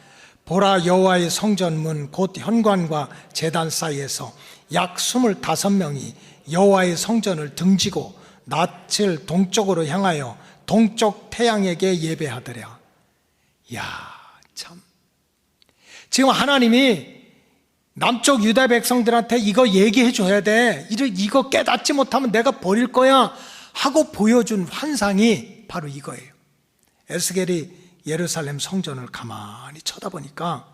보라, 여호와의 성전 문 곧 현관과 제단 사이에서 약 25명이 여호와의 성전을 등지고 낯을 동쪽으로 향하여 동쪽 태양에게 예배하더라. 야, 참. 지금 하나님이 남쪽 유다 백성들한테 이거 얘기해 줘야 돼. 이거 깨닫지 못하면 내가 버릴 거야 하고 보여준 환상이 바로 이거예요. 에스겔이 예루살렘 성전을 가만히 쳐다보니까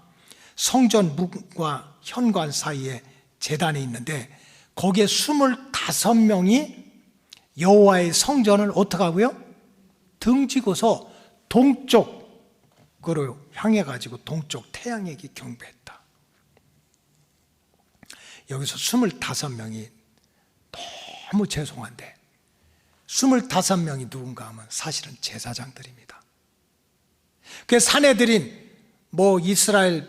성전 문과 현관 사이에 제단이 있는데 거기에 25명이 여호와의 성전을 어떻게 하고요? 등지고서 동쪽으로 향해 가지고 동쪽 태양에게 경배했다. 여기서 25명이 너무 죄송한데 25명이 누군가 하면 사실은 제사장들입니다. 그 사내들인 이스라엘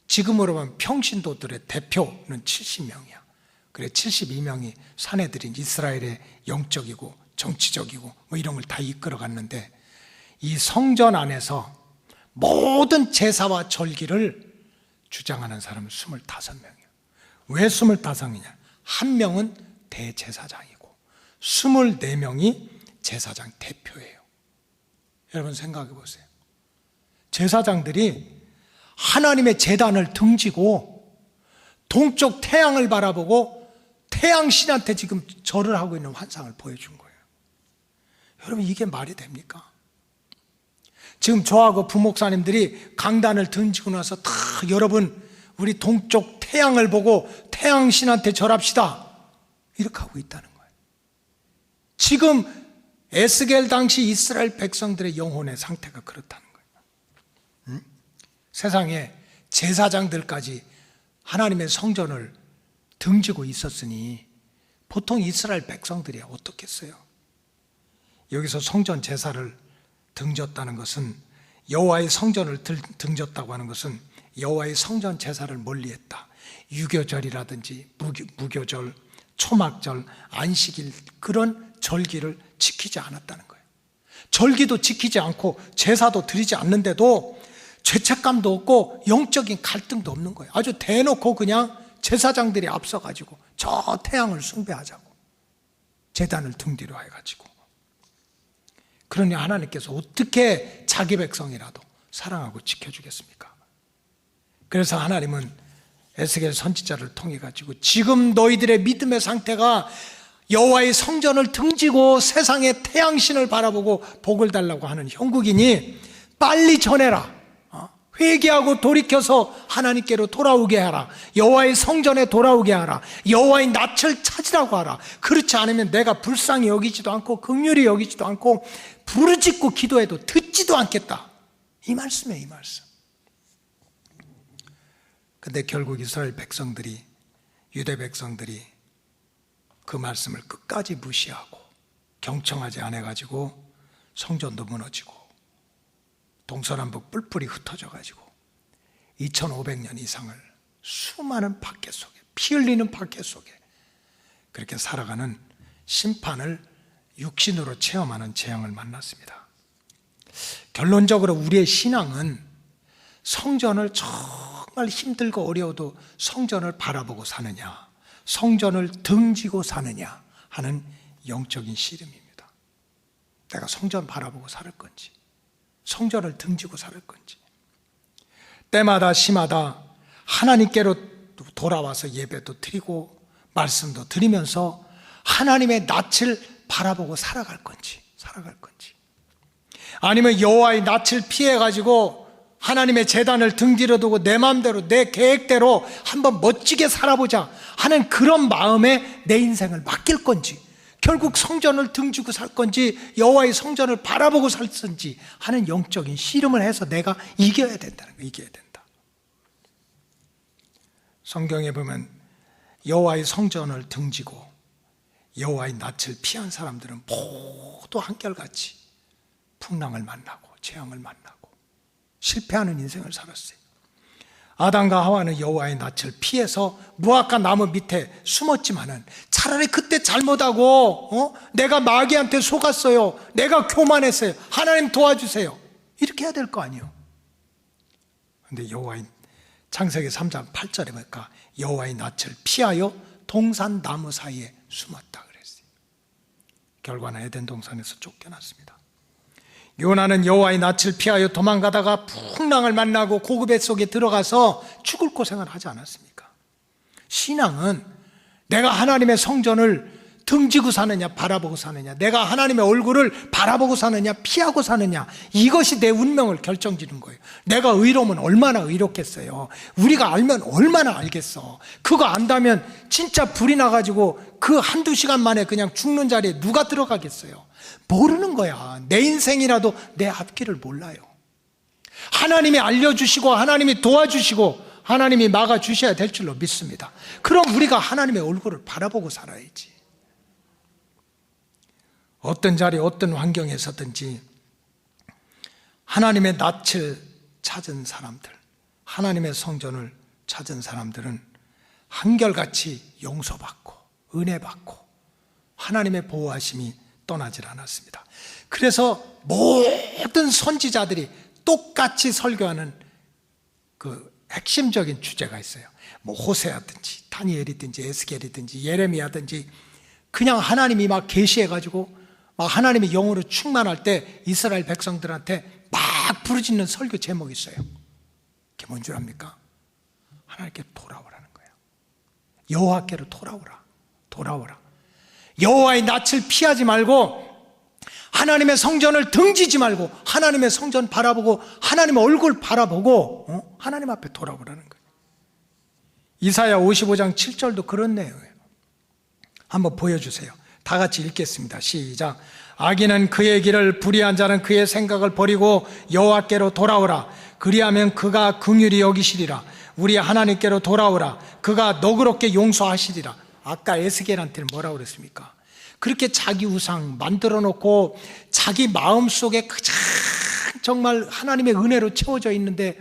지금으로 보면 평신도들의 대표는 70명이야. 그래 72명이 사내들인 이스라엘의 영적이고 정치적이고 이런 걸 다 이끌어 갔는데 이 성전 안에서 모든 제사와 절기를 주장하는 사람은 25명이에요. 왜 25이냐? 한 명은 대제사장이고 24명이 제사장 대표예요. 여러분 생각해 보세요. 제사장들이 하나님의 제단을 등지고 동쪽 태양을 바라보고 태양 신한테 지금 절을 하고 있는 환상을 보여준 거예요. 여러분 이게 말이 됩니까? 지금 저하고 부목사님들이 강단을 등지고 나서 다 여러분 우리 동쪽 태양을 보고 태양 신한테 절합시다 이렇게 하고 있다는 거예요. 지금 에스겔 당시 이스라엘 백성들의 영혼의 상태가 그렇다는 거예요. 세상에 제사장들까지 하나님의 성전을 등지고 있었으니 보통 이스라엘 백성들이 어떻겠어요? 여기서 성전 제사를 등졌다는 것은 여호와의 성전을 등졌다고 하는 것은 여호와의 성전 제사를 멀리했다. 유교절이라든지 무교절, 초막절, 안식일 그런 절기를 지키지 않았다는 거예요. 절기도 지키지 않고 제사도 드리지 않는데도 죄책감도 없고 영적인 갈등도 없는 거예요. 아주 대놓고 그냥 제사장들이 앞서가지고 저 태양을 숭배하자고 제단을 등 뒤로 해가지고. 그러니 하나님께서 어떻게 자기 백성이라도 사랑하고 지켜주겠습니까? 그래서 하나님은 에스겔 선지자를 통해 가지고 지금 너희들의 믿음의 상태가 여호와의 성전을 등지고 세상의 태양신을 바라보고 복을 달라고 하는 형국이니 빨리 전해라. 회개하고 돌이켜서 하나님께로 돌아오게 하라. 여호와의 성전에 돌아오게 하라. 여호와의 낯을 찾으라고 하라. 그렇지 않으면 내가 불쌍히 여기지도 않고 긍휼히 여기지도 않고 부르짖고 기도해도 듣지도 않겠다. 이 말씀이에요, 이 말씀. 근데 결국 이스라엘 백성들이, 유대 백성들이 그 말씀을 끝까지 무시하고 경청하지 않아가지고 성전도 무너지고 동서남북 뿔뿔이 흩어져 가지고 2500년 이상을 수많은 박해 속에, 피 흘리는 박해 속에 그렇게 살아가는 심판을 육신으로 체험하는 재앙을 만났습니다. 결론적으로 우리의 신앙은 성전을 정말 힘들고 어려워도 성전을 바라보고 사느냐, 성전을 등지고 사느냐 하는 영적인 씨름입니다. 내가 성전 바라보고 살 건지 성전을 등지고 살 건지, 때마다 시마다 하나님께로 돌아와서 예배도 드리고 말씀도 드리면서 하나님의 낯을 바라보고 살아갈 건지, 아니면 여호와의 낯을 피해가지고 하나님의 제단을 등지려 두고 내 마음대로 내 계획대로 한번 멋지게 살아보자 하는 그런 마음에 내 인생을 맡길 건지, 결국 성전을 등지고 살 건지 여호와의 성전을 바라보고 살 건지 하는 영적인 씨름을 해서 내가 이겨야 된다는 거예요. 이겨야 된다. 성경에 보면 여호와의 성전을 등지고 여호와의 낯을 피한 사람들은 모두 한결같이 풍랑을 만나고 재앙을 만나고 실패하는 인생을 살았어요. 아담과 하와는 여호와의 낯을 피해서 무화과 나무 밑에 숨었지만은 차라리 그때 잘못하고 내가 마귀한테 속았어요, 내가 교만했어요, 하나님 도와주세요, 이렇게 해야 될 거 아니에요. 근데 여호와의 창세기 3장 8절에 보니까 여호와의 낯을 피하여 동산 나무 사이에 숨었다 그랬어요. 결과는 에덴 동산에서 쫓겨났습니다. 요나는 여호와의 낯을 피하여 도망가다가 풍랑을 만나고 고그 속에 들어가서 죽을 고생을 하지 않았습니까? 신앙은 내가 하나님의 성전을 등지고 사느냐 바라보고 사느냐, 내가 하나님의 얼굴을 바라보고 사느냐 피하고 사느냐, 이것이 내 운명을 결정짓는 거예요. 내가 의로우면 얼마나 의롭겠어요. 우리가 알면 얼마나 알겠어. 그거 안다면 진짜 불이 나가지고 그 한두 시간 만에 그냥 죽는 자리에 누가 들어가겠어요. 모르는 거야. 내 인생이라도 내 앞길을 몰라요. 하나님이 알려주시고 하나님이 도와주시고 하나님이 막아주셔야 될 줄로 믿습니다. 그럼 우리가 하나님의 얼굴을 바라보고 살아야지. 어떤 자리 어떤 환경에서든지 하나님의 낯을 찾은 사람들, 하나님의 성전을 찾은 사람들은 한결같이 용서받고 은혜받고 하나님의 보호하심이 떠나질 않았습니다. 그래서 모든 선지자들이 똑같이 설교하는 그 핵심적인 주제가 있어요. 뭐 호세아든지 다니엘이든지 에스겔이든지 예레미야든지 그냥 하나님이 막 계시해가지고 막 하나님의 영으로 충만할 때 이스라엘 백성들한테 막 부르짖는 설교 제목이 있어요. 그게 뭔 줄 압니까? 하나님께 돌아오라는 거예요. 여호와께로 돌아오라, 돌아오라. 여호와의 낯을 피하지 말고 하나님의 성전을 등지지 말고 하나님의 성전 바라보고 하나님의 얼굴 바라보고 하나님 앞에 돌아오라는 거예요. 이사야 55장 7절도 그런 내용이에요. 한번 보여주세요. 다 같이 읽겠습니다. 시작. 악인은 그의 길을, 불의한 자는 그의 생각을 버리고 여호와께로 돌아오라. 그리하면 그가 긍휼히 여기시리라. 우리 하나님께로 돌아오라. 그가 너그럽게 용서하시리라. 아까 에스겔한테는 뭐라고 그랬습니까? 그렇게 자기 우상 만들어 놓고 자기 마음속에 가장 정말 하나님의 은혜로 채워져 있는데,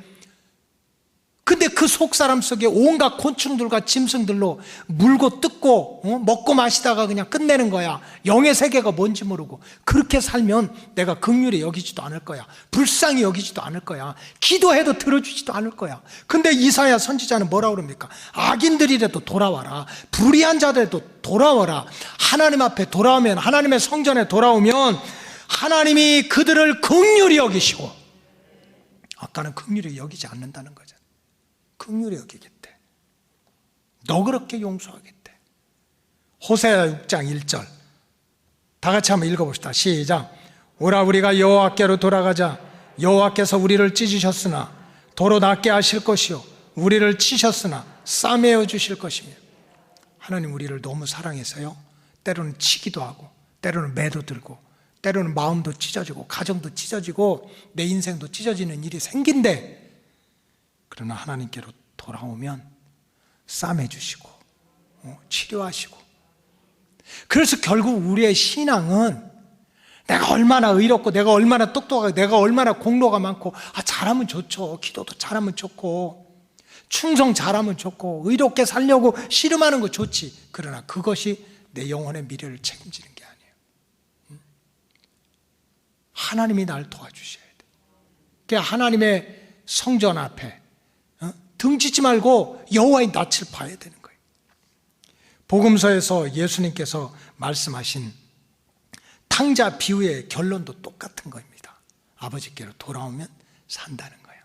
근데 그 속사람 속에 온갖 곤충들과 짐승들로 물고 뜯고 먹고 마시다가 그냥 끝내는 거야. 영의 세계가 뭔지 모르고. 그렇게 살면 내가 긍휼히 여기지도 않을 거야. 불쌍히 여기지도 않을 거야. 기도해도 들어주지도 않을 거야. 근데 이사야 선지자는 뭐라고 그럽니까? 악인들이라도 돌아와라. 불의한 자들도 돌아와라. 하나님 앞에 돌아오면, 하나님의 성전에 돌아오면 하나님이 그들을 긍휼히 여기시고, 아까는 긍휼히 여기지 않는다는 거죠. 긍휼히 여기겠대. 너그럽게 용서하겠대. 호세아 6장 1절 다 같이 한번 읽어봅시다. 시작. 오라 우리가 여호와께로 돌아가자. 여호와께서 우리를 찢으셨으나 도로 낫게 하실 것이요 우리를 치셨으나 싸매어 주실 것이며. 하나님 우리를 너무 사랑해서요, 때로는 치기도 하고 때로는 매도 들고 때로는 마음도 찢어지고 가정도 찢어지고 내 인생도 찢어지는 일이 생긴대. 그러나 하나님께로 돌아오면 싸매주시고 치료하시고. 그래서 결국 우리의 신앙은 내가 얼마나 의롭고 내가 얼마나 똑똑하고 내가 얼마나 공로가 많고 잘하면 좋죠. 기도도 잘하면 좋고 충성 잘하면 좋고 의롭게 살려고 씨름하는 거 좋지. 그러나 그것이 내 영혼의 미래를 책임지는 게 아니에요. 하나님이 날 도와주셔야 돼. 그러니까 하나님의 성전 앞에 등지지 말고 여호와의 낯을 봐야 되는 거예요. 복음서에서 예수님께서 말씀하신 탕자 비유의 결론도 똑같은 겁니다. 아버지께로 돌아오면 산다는 거예요.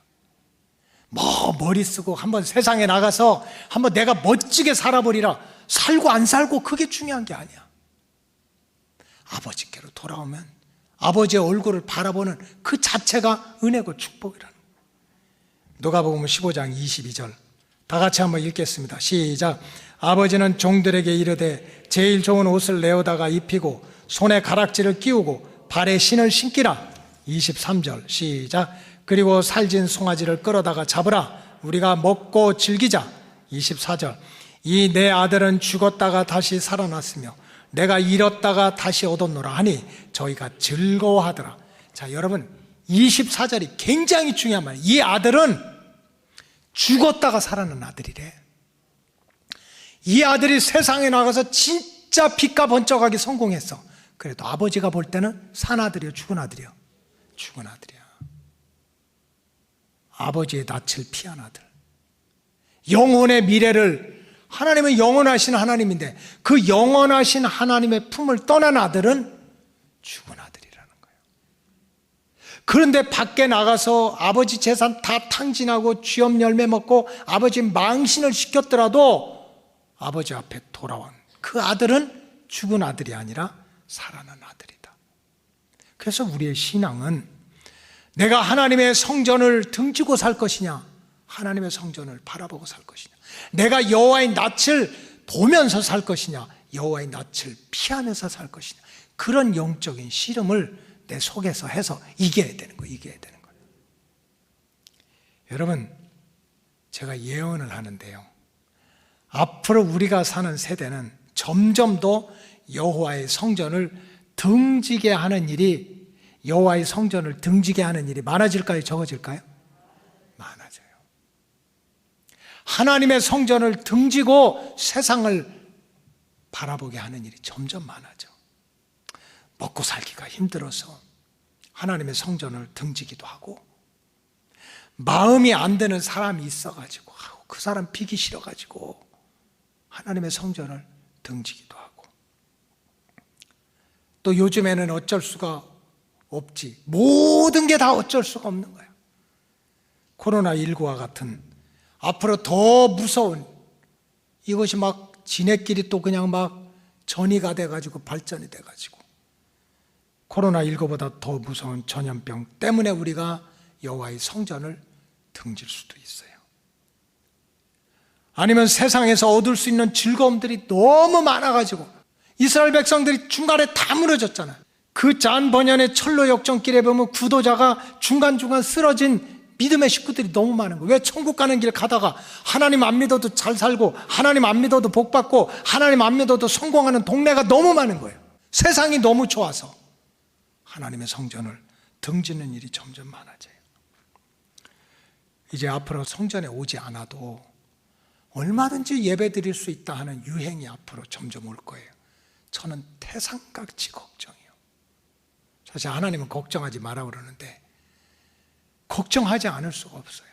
뭐 머리 쓰고 한번 세상에 나가서 한번 내가 멋지게 살아버리라. 살고 안 살고 그게 중요한 게 아니야. 아버지께로 돌아오면 아버지의 얼굴을 바라보는 그 자체가 은혜고 축복이라는 거예요. 누가복음 15장 22절 다 같이 한번 읽겠습니다. 시작. 아버지는 종들에게 이르되 제일 좋은 옷을 내어다가 입히고 손에 가락지를 끼우고 발에 신을 신기라. 23절 시작. 그리고 살진 송아지를 끌어다가 잡으라. 우리가 먹고 즐기자. 24절 이 내 아들은 죽었다가 다시 살아났으며 내가 잃었다가 다시 얻었노라 하니 저희가 즐거워하더라. 자, 여러분, 24절이 굉장히 중요한 말이에요. 이 아들은 죽었다가 살아난 아들이래. 이 아들이 세상에 나가서 진짜 빛과 번쩍하게 성공했어. 그래도 아버지가 볼 때는 산 아들이요, 죽은 아들이요? 죽은 아들이야. 아버지의 낯을 피한 아들. 영혼의 미래를, 하나님은 영원하신 하나님인데 그 영원하신 하나님의 품을 떠난 아들은 죽은 아들이라는 거예요. 그런데 밖에 나가서 아버지 재산 다 탕진하고 쥐업 열매 먹고 아버지 망신을 시켰더라도 아버지 앞에 돌아온 그 아들은 죽은 아들이 아니라 살아난 아들이다. 그래서 우리의 신앙은 내가 하나님의 성전을 등지고 살 것이냐, 하나님의 성전을 바라보고 살 것이냐, 내가 여호와의 낯을 보면서 살 것이냐, 여호와의 낯을 피하면서 살 것이냐, 그런 영적인 씨름을 내 속에서 해서 이겨야 되는 거예요. 이겨야 되는 거예요. 여러분, 제가 예언을 하는데요, 앞으로 우리가 사는 세대는 점점 더 여호와의 성전을 등지게 하는 일이, 여호와의 성전을 등지게 하는 일이 많아질까요? 적어질까요? 많아져요. 하나님의 성전을 등지고 세상을 바라보게 하는 일이 점점 많아져. 먹고 살기가 힘들어서 하나님의 성전을 등지기도 하고, 마음이 안 드는 사람이 있어가지고 그 사람 비기 싫어가지고 하나님의 성전을 등지기도 하고, 또 요즘에는 어쩔 수가 없지. 모든 게 다 어쩔 수가 없는 거야. 코로나19와 같은 앞으로 더 무서운, 이것이 막 지네끼리 또 그냥 막 전이가 돼가지고 발전이 돼가지고 코로나19보다 더 무서운 전염병 때문에 우리가 여호와의 성전을 등질 수도 있어요. 아니면 세상에서 얻을 수 있는 즐거움들이 너무 많아가지고 이스라엘 백성들이 중간에 다 무너졌잖아요. 그 짠 번연의 철로 역정길에 보면 구도자가 중간중간 쓰러진 믿음의 식구들이 너무 많은 거예요. 왜? 천국 가는 길 가다가 하나님 안 믿어도 잘 살고 하나님 안 믿어도 복 받고 하나님 안 믿어도 성공하는 동네가 너무 많은 거예요. 세상이 너무 좋아서 하나님의 성전을 등지는 일이 점점 많아져요. 이제 앞으로 성전에 오지 않아도 얼마든지 예배 드릴 수 있다 하는 유행이 앞으로 점점 올 거예요. 저는 태산같이 걱정해요. 사실 하나님은 걱정하지 마라 그러는데 걱정하지 않을 수가 없어요.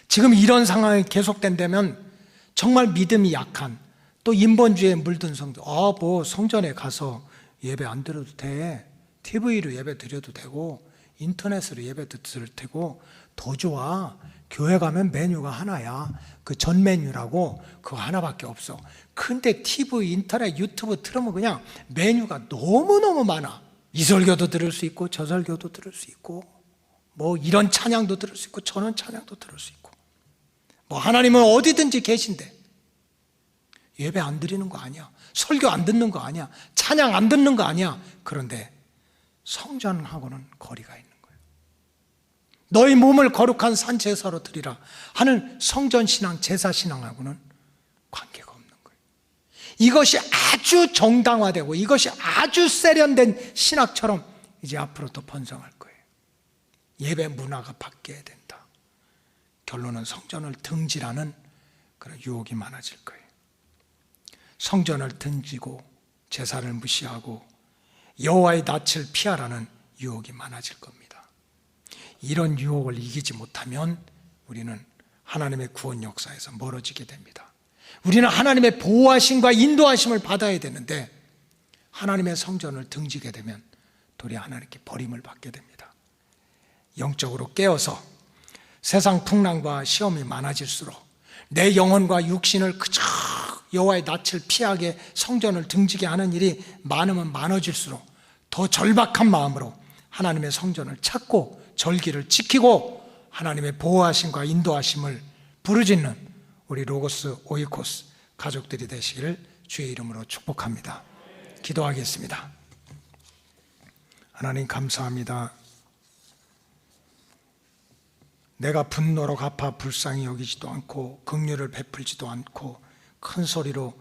지금 이런 상황이 계속된다면 정말 믿음이 약한, 또 인본주의에 물든 성도, 뭐 성전에 가서 예배 안 드려도 돼, TV로 예배 드려도 되고 인터넷으로 예배 드릴 테고, 더 좋아, 교회 가면 메뉴가 하나야, 그 전 메뉴라고 그거 하나밖에 없어. 근데 TV, 인터넷, 유튜브 틀으면 그냥 메뉴가 너무너무 많아. 이 설교도 들을 수 있고 저 설교도 들을 수 있고, 뭐 이런 찬양도 들을 수 있고 저런 찬양도 들을 수 있고, 뭐 하나님은 어디든지 계신데 예배 안 드리는 거 아니야, 설교 안 듣는 거 아니야, 찬양 안 듣는 거 아니야. 그런데 성전하고는 거리가 있는 거예요. 너희 몸을 거룩한 산 제사로 드리라 하는 성전신앙, 제사신앙하고는 관계가 없는 거예요. 이것이 아주 정당화되고 이것이 아주 세련된 신학처럼 이제 앞으로 또 번성할 거예요. 예배 문화가 바뀌어야 된다. 결론은 성전을 등지라는 그런 유혹이 많아질 거예요. 성전을 등지고 제사를 무시하고 여호와의 낯을 피하라는 유혹이 많아질 겁니다. 이런 유혹을 이기지 못하면 우리는 하나님의 구원 역사에서 멀어지게 됩니다. 우리는 하나님의 보호하심과 인도하심을 받아야 되는데 하나님의 성전을 등지게 되면 도리어 하나님께 버림을 받게 됩니다. 영적으로 깨어서 세상 풍랑과 시험이 많아질수록 내 영혼과 육신을 그저 여호와의 낯을 피하게 성전을 등지게 하는 일이 많으면 많아질수록 더 절박한 마음으로 하나님의 성전을 찾고 절기를 지키고 하나님의 보호하심과 인도하심을 부르짖는 우리 로고스 오이코스 가족들이 되시기를 주의 이름으로 축복합니다. 기도하겠습니다. 하나님 감사합니다. 내가 분노로 갚아 불쌍히 여기지도 않고 긍휼을 베풀지도 않고 큰 소리로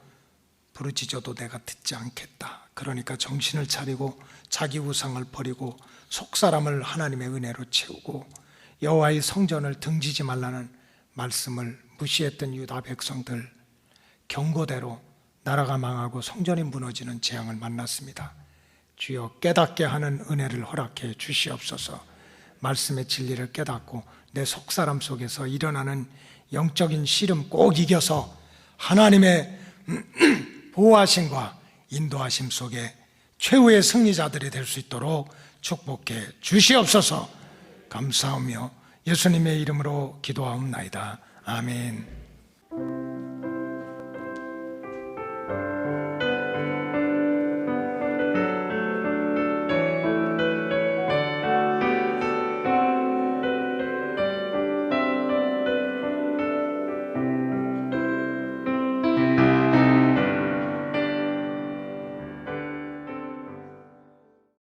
부르짖어도 내가 듣지 않겠다. 그러니까 정신을 차리고 자기 우상을 버리고 속사람을 하나님의 은혜로 채우고 여호와의 성전을 등지지 말라는 말씀을 무시했던 유다 백성들, 경고대로 나라가 망하고 성전이 무너지는 재앙을 만났습니다. 주여 깨닫게 하는 은혜를 허락해 주시옵소서. 말씀의 진리를 깨닫고 내 속사람 속에서 일어나는 영적인 시름 꼭 이겨서 하나님의 보호하심과 인도하심 속에 최후의 승리자들이 될 수 있도록 축복해 주시옵소서. 감사하며 예수님의 이름으로 기도하옵나이다. 아멘.